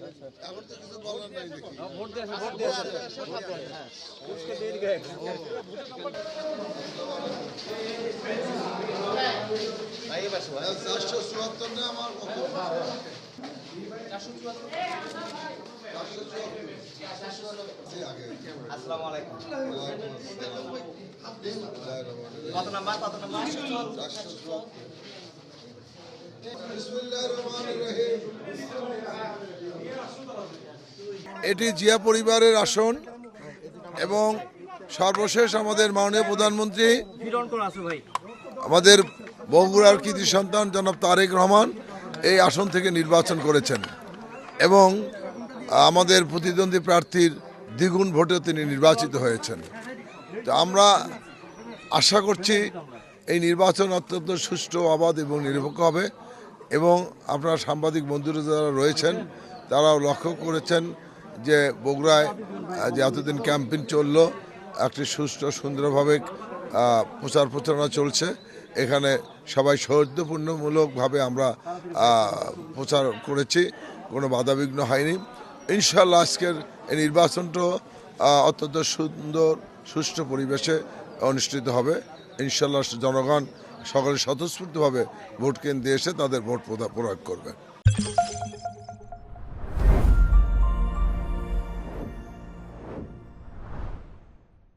এখন তো কিছু বলার নাই দেখি। ভোট দিয়ে হ্যাঁ, 474 না আমার কত? 474 জি, আগে। আসসালামু আলাইকুম। ওয়ালাইকুম আসসালাম। কত নাম্বার? 474 বিসমিল্লাহির রহমানির রহিম। এটি জিয়া পরিবারের আসন এবং সর্বশেষ আমাদের মাননীয় প্রধানমন্ত্রী আমাদের বগুড়ার কৃতি সন্তান জনাব তারেক রহমান এই আসন থেকে নির্বাচন করেছেন এবং আমাদের প্রতিদ্বন্দ্বী প্রার্থীর দ্বিগুণ ভোটে তিনি নির্বাচিত হয়েছেন। তো আমরা আশা করছি এই নির্বাচন অত্যন্ত সুষ্ঠু, অবাধ এবং নিরপেক্ষ হবে এবং আপনারা সাংবাদিক বন্ধুরা যারা রয়েছেন তারাও লক্ষ্য করেছেন যে বগুড়ায় যে এতদিন ক্যাম্পেইন চললো একটি সুষ্ঠু সুন্দরভাবে প্রচার প্রচারণা চলছে। এখানে সবাই সৌহার্দ্যপূর্ণমূলকভাবে আমরা প্রচার করেছি, কোনো বাধাবিঘ্ন হয়নি। ইনশাআল্লাহ আজকের এই নির্বাচনটা অত্যন্ত সুন্দর সুষ্ঠু পরিবেশে অনুষ্ঠিত হবে। ইনশাআল্লাহ জনগণ সকলে স্বতঃস্ফূর্তভাবে ভোট কেন্দ্রে এসে তাদের ভোট প্রয়োগ করবে।